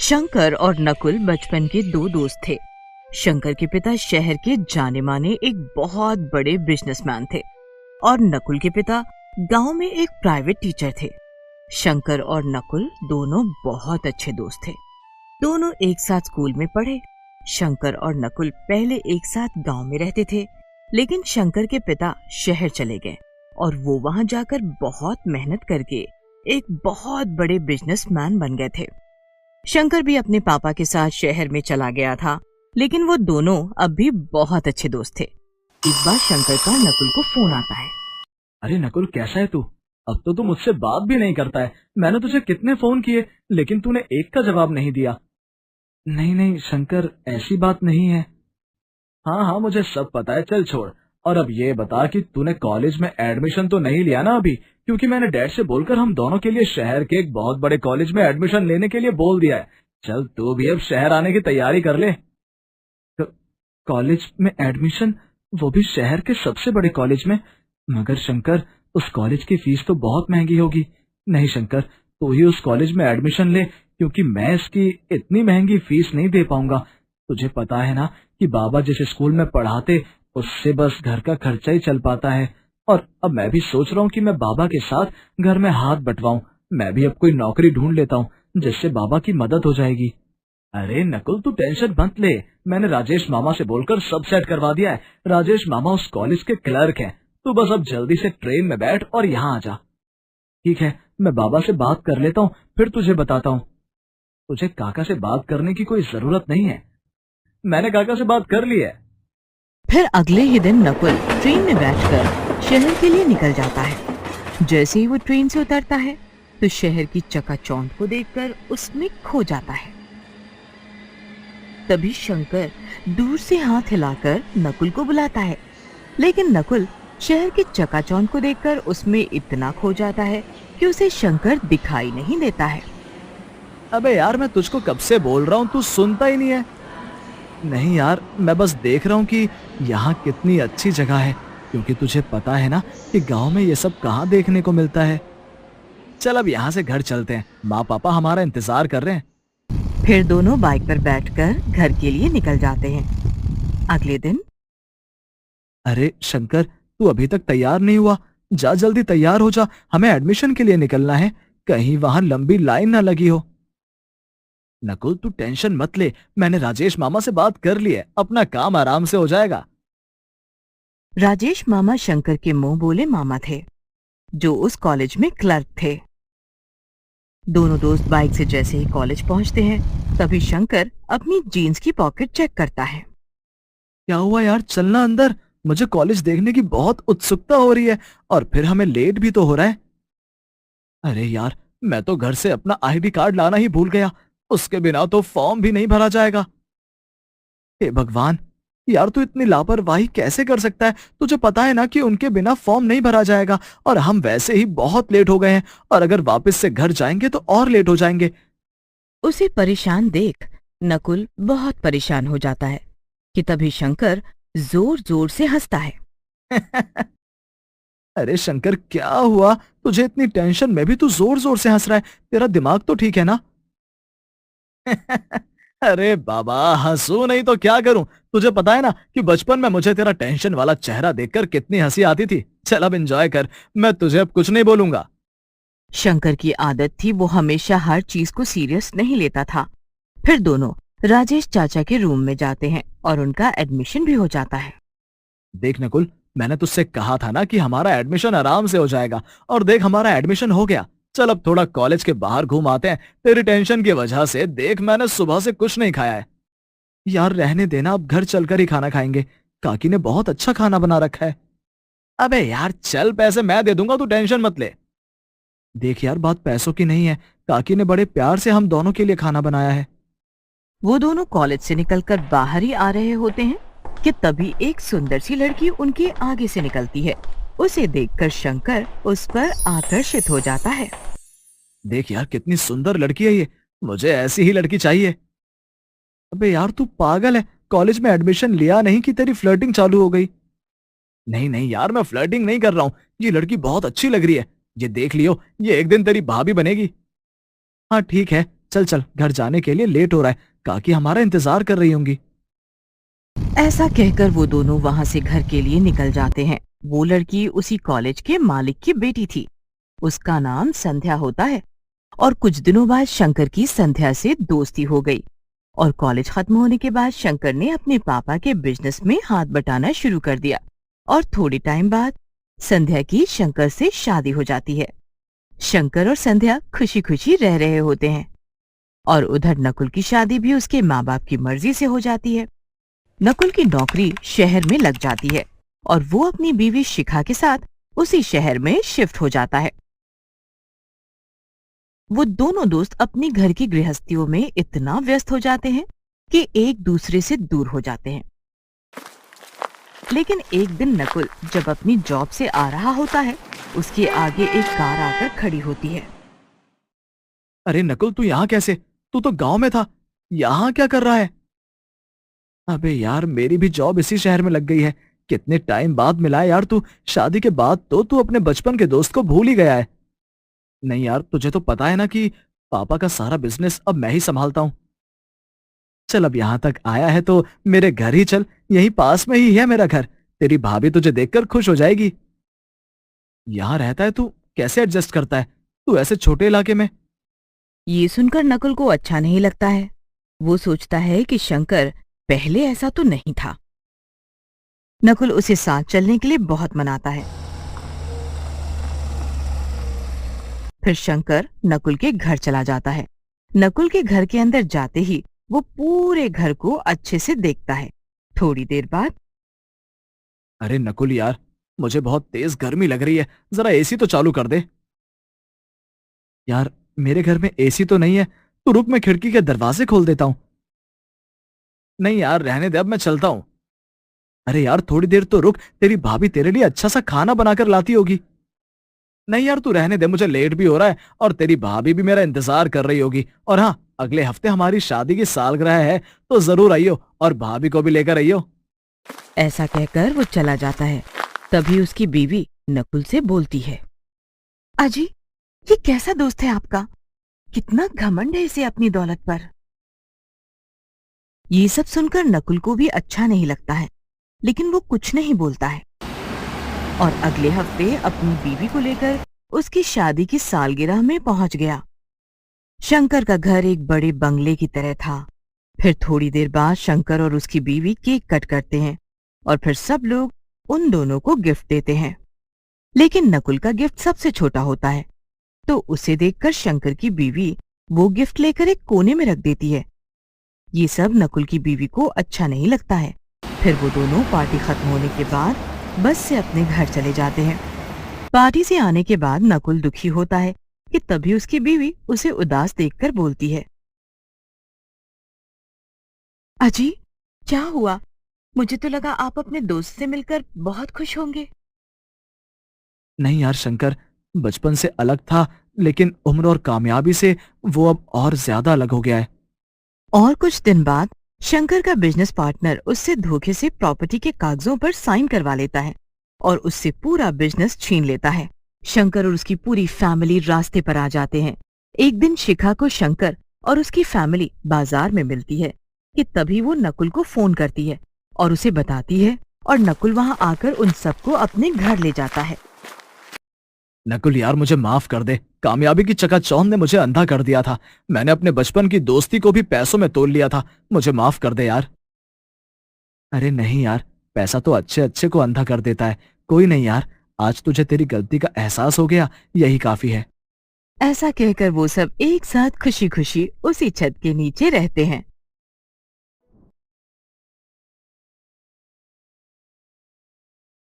शंकर और नकुल बचपन के दो दोस्त थे। शंकर के पिता शहर के जाने माने एक बहुत बड़े बिजनेसमैन थे और नकुल के पिता गांव में एक प्राइवेट टीचर थे। शंकर और नकुल दोनों बहुत अच्छे दोस्त थे। दोनों एक साथ स्कूल में पढ़े। शंकर और नकुल पहले एक साथ गांव में रहते थे, लेकिन शंकर के पिता शहर चले गए और वो वहां जाकर बहुत मेहनत करके एक बहुत बड़े बिजनेसमैन बन गए थे। शंकर भी अपने पापा के साथ शहर में चला गया था, लेकिन वो दोनों अब भी बहुत अच्छे दोस्त थे। एक बार शंकर का नकुल को फोन आता है। अरे नकुल, कैसा है तू? अब तो तू मुझसे बात भी नहीं करता है। मैंने तुझे कितने फोन किए, लेकिन तूने एक का जवाब नहीं दिया। नहीं नहीं शंकर, ऐसी बात नहीं है। हाँ हाँ, मुझे सब पता है, चल छोड़। और अब ये बता कि तूने कॉलेज में एडमिशन तो नहीं लिया ना अभी? क्योंकि मैंने डैड से बोलकर हम दोनों के लिए शहर के एक बहुत बड़े कॉलेज में एडमिशन लेने के लिए बोल दिया है। चल तू भी अब शहर आने की तैयारी कर ले। कॉलेज में एडमिशन, वो भी शहर के सबसे बड़े कॉलेज में? मगर शंकर, उस कॉलेज की फीस तो बहुत महंगी होगी। नहीं शंकर, तू ही उस कॉलेज में एडमिशन ले, क्योंकि मैं इसकी इतनी महंगी फीस नहीं दे पाऊंगा। तुझे पता है ना कि बाबा जिस स्कूल में पढ़ाते उससे बस घर का खर्चा ही चल पाता है। और अब मैं भी सोच रहा हूँ कि मैं बाबा के साथ घर में हाथ बंटवाऊं। मैं भी अब कोई नौकरी ढूंढ लेता हूँ, जिससे बाबा की मदद हो जाएगी। अरे नकुल, तू टेंशन मत ले। मैंने राजेश मामा से बोलकर सब सेट करवा दिया है। राजेश मामा उस कॉलेज के क्लर्क हैं। तू बस अब जल्दी से ट्रेन में बैठ और यहाँ आ जा। ठीक है, मैं बाबा से बात कर लेता हूँ, फिर तुझे बताता हूँ। तुझे काका से बात करने की कोई जरूरत नहीं है, मैंने काका से बात कर ली है। फिर अगले ही दिन नकुल ट्रेन में बैठकर शहर के लिए निकल जाता है। जैसे ही वो ट्रेन से उतरता है तो शहर की चकाचौंध को देखकर उसमें खो जाता है। तभी शंकर दूर से हाथ हिलाकर नकुल को बुलाता है, लेकिन नकुल शहर की चकाचौंध को देखकर उसमें इतना खो जाता है कि उसे शंकर दिखाई नहीं देता है। अबे यार, मैं तुझको कब से बोल रहा हूँ, तू सुनता ही नहीं है। नहीं यार, मैं बस देख रहा हूँ कि यहाँ कितनी अच्छी जगह है, क्योंकि तुझे पता है ना कि गांव में ये सब कहाँ देखने को मिलता है। चल अब यहाँ से घर चलते हैं, माँ पापा हमारा इंतजार कर रहे हैं। फिर दोनों बाइक पर बैठकर घर के लिए निकल जाते हैं। अगले दिन। अरे शंकर, तू अभी तक तैयार नहीं हुआ? जा जल्दी तैयार हो जा, हमें एडमिशन के लिए निकलना है। कहीं वहां लंबी लाइन ना लगी हो। नकुल, तू टेंशन मत ले, मैंने राजेश मामा से बात कर ली है, अपना काम आराम से हो जाएगा। राजेश मामा शंकर के मुंह बोले मामा थे, जो उस कॉलेज में क्लर्क थे। दोनों दोस्त बाइक से जैसे ही कॉलेज पहुंचते हैं, तभी शंकर अपनी जीन्स की पॉकेट चेक करता है। क्या हुआ यार, चलना अंदर, मुझे कॉलेज देखने की बहुत उत्सुकता हो रही है, और फिर हमें लेट भी तो हो रहा है। अरे यार, मैं तो घर से अपना आईडी कार्ड लाना ही भूल गया, उसके बिना तो फॉर्म भी नहीं भरा जाएगा। हे भगवान, यार तू इतनी लापरवाही कैसे कर सकता है? तुझे पता है ना कि उनके बिना फॉर्म नहीं भरा जाएगा, और हम वैसे ही बहुत लेट हो गए हैं, और अगर वापस से घर जाएंगे तो और लेट हो जाएंगे। उसे परेशान देख नकुल बहुत परेशान हो जाता है कि तभी शंकर जोर जोर से हंसता है। अरे शंकर, क्या हुआ तुझे? इतनी टेंशन में भी तू जोर जोर से हंस रहा है, तेरा दिमाग तो ठीक है ना? अरे बाबा, हंसू नहीं तो क्या करूं? तुझे पता है ना कि बचपन में मुझे तेरा टेंशन वाला चेहरा देखकर कितनी हंसी आती थी। चल अब एंजॉय कर, मैं तुझे अब कुछ नहीं बोलूंगा। शंकर की आदत थी, वो हमेशा हर चीज को सीरियस नहीं लेता था। फिर दोनों राजेश चाचा के रूम में जाते हैं और उनका एडमिशन भी हो जाता है। देख नकुल, मैंने तुझसे कहा था ना कि हमारा एडमिशन आराम से हो जाएगा, और देख हमारा एडमिशन हो गया। चल अब थोड़ा कॉलेज के बाहर घूम आते हैं। तेरी टेंशन की वजह से देख मैंने सुबह से कुछ नहीं खाया है। यार रहने देना, अब घर चलकर ही खाना खाएंगे, काकी ने बहुत अच्छा खाना बना रखा है। अबे यार चल, पैसे मैं दे दूंगा, तू टेंशन मत ले। देख यार, बात पैसों की नहीं है, काकी ने बड़े प्यार से हम दोनों के लिए खाना बनाया है। वो दोनों कॉलेज से निकलकर बाहर ही आ रहे होते हैं कि तभी एक सुंदर सी लड़की उनके आगे से निकलती है। उसे देखकर शंकर उस पर आकर्षित हो जाता है। देख यार, कितनी सुंदर लड़की है ये, मुझे ऐसी ही लड़की चाहिए। अबे यार तू पागल है, कॉलेज में एडमिशन लिया नहीं कि तेरी फ्लर्टिंग चालू हो गई? नहीं नहीं यार, मैं फ्लर्टिंग नहीं कर रहा हूँ, ये लड़की बहुत अच्छी लग रही है, ये देख लियो, ये एक दिन तेरी भाभी बनेगी। हाँ ठीक है, चल चल, घर जाने के लिए लेट हो रहा है, काकी हमारा इंतजार कर रही होंगी। ऐसा कहकर वो दोनों वहां से घर के लिए निकल जाते हैं। वो लड़की उसी कॉलेज के मालिक की बेटी थी। उसका नाम संध्या होता है। और कुछ दिनों बाद शंकर की संध्या से दोस्ती हो गई। और कॉलेज खत्म होने के बाद शंकर ने अपने पापा के बिजनेस में हाथ बटाना शुरू कर दिया। और थोड़ी टाइम बाद संध्या की शंकर से शादी हो जाती है। शंकर और संध्या खुशी खुशी रह रहे होते हैं। और उधर नकुल की शादी भी उसके माँ बाप की मर्जी से हो जाती है। नकुल की नौकरी शहर में लग जाती है और वो अपनी बीवी शिखा के साथ उसी शहर में शिफ्ट हो जाता है। वो दोनों दोस्त अपनी घर की गृहस्थियों में इतना व्यस्त हो जाते हैं कि एक दूसरे से दूर हो जाते हैं। लेकिन एक दिन नकुल जब अपनी जॉब से आ रहा होता है, उसके आगे एक कार आकर खड़ी होती है। अरे नकुल, तू यहाँ कैसे? तू तो गांव में था, यहाँ क्या कर रहा है? अबे यार, मेरी भी जॉब इसी शहर में लग गई है। कितने टाइम बाद मिला है यार तू। शादी के बाद तो तू अपने बचपन के दोस्त को भूल ही गया है। नहीं यार, तुझे तो पता है ना कि पापा का सारा बिजनेस अब मैं ही संभालता हूँ। चल, अब यहाँ तक आया है तो मेरे घर ही चल, यहीं पास में ही है मेरा घर। तेरी भाभी तुझे देखकर खुश हो जाएगी। यहाँ रहता है तू, कैसे एडजस्ट करता है तू ऐसे छोटे इलाके में? ये सुनकर नकुल को अच्छा नहीं लगता है। वो सोचता है कि शंकर पहले ऐसा तो नहीं था। नकुल उसे साथ चलने के लिए बहुत मनाता है। फिर शंकर नकुल के घर चला जाता है। नकुल के घर के अंदर जाते ही वो पूरे घर को अच्छे से देखता है। थोड़ी देर बाद, अरे नकुल यार, मुझे बहुत तेज गर्मी लग रही है, जरा एसी तो चालू कर दे। यार, मेरे घर में एसी तो नहीं है, तू रुक, मैं खिड़की के दरवाजे खोल देता हूं। नहीं यार, रहने दे, अब मैं चलता हूं। अरे यार, थोड़ी देर तो रुक, तेरी भाभी तेरे लिए अच्छा सा खाना बनाकर लाती होगी। नहीं यार, तू रहने दे, मुझे लेट भी हो रहा है और तेरी भाभी भी मेरा इंतजार कर रही होगी। और हाँ, अगले हफ्ते हमारी शादी की सालगिरह है, तो जरूर आइयो और भाभी को भी लेकर आइयो। ऐसा कहकर वो चला जाता है। तभी उसकी बीवी नकुल से बोलती है, अजी, ये कैसा दोस्त है आपका? कितना घमंड है इसे अपनी दौलत पर। ये सब सुनकर नकुल को भी अच्छा नहीं लगता है, लेकिन वो कुछ नहीं बोलता है। और अगले हफ्ते अपनी बीवी को लेकर उसकी शादी की सालगिरह में पहुंच गया। शंकर का घर एक बड़े बंगले की तरह था। फिर थोड़ी देर बाद शंकर और उसकी बीवी केक कट करते हैं और फिर सब लोग उन दोनों को गिफ्ट देते हैं। लेकिन नकुल का गिफ्ट सबसे छोटा होता है, तो उसे देखकर शंकर की बीवी वो गिफ्ट लेकर एक कोने में रख देती है। ये सब नकुल की बीवी को अच्छा नहीं लगता है। फिर वो दोनों पार्टी खत्म होने के बाद बस से अपने घर चले जाते हैं। पार्टी से आने के बाद नकुल दुखी होता है कि तभी उसकी बीवी उसे उदास देखकर बोलती है, अजी, क्या हुआ? मुझे तो लगा आप अपने दोस्त से मिलकर बहुत खुश होंगे। नहीं यार शंकर, बचपन से अलग था, लेकिन उम्र और कामयाबी से वो अब और ज्यादा अलग हो गया है। और कुछ दिन बाद शंकर का बिजनेस पार्टनर उससे धोखे से प्रॉपर्टी के कागजों पर साइन करवा लेता है और उससे पूरा बिजनेस छीन लेता है। शंकर और उसकी पूरी फैमिली रास्ते पर आ जाते हैं। एक दिन शिखा को शंकर और उसकी फैमिली बाजार में मिलती है कि तभी वो नकुल को फोन करती है और उसे बताती है और नकुल वहां आकर उन सबको अपने घर ले जाता है। नकुल यार, मुझे माफ कर दे। कामयाबी की चकाचौंध ने मुझे अंधा कर दिया था। मैंने अपने बचपन की दोस्ती को भी पैसों में तोल लिया था। मुझे माफ कर दे यार। अरे नहीं यार, पैसा तो अच्छे अच्छे को अंधा कर देता है। कोई नहीं यार, आज तुझे तेरी गलती का एहसास हो गया, यही काफी है। ऐसा कहकर वो सब एक साथ खुशी खुशी उसी छत के नीचे रहते हैं।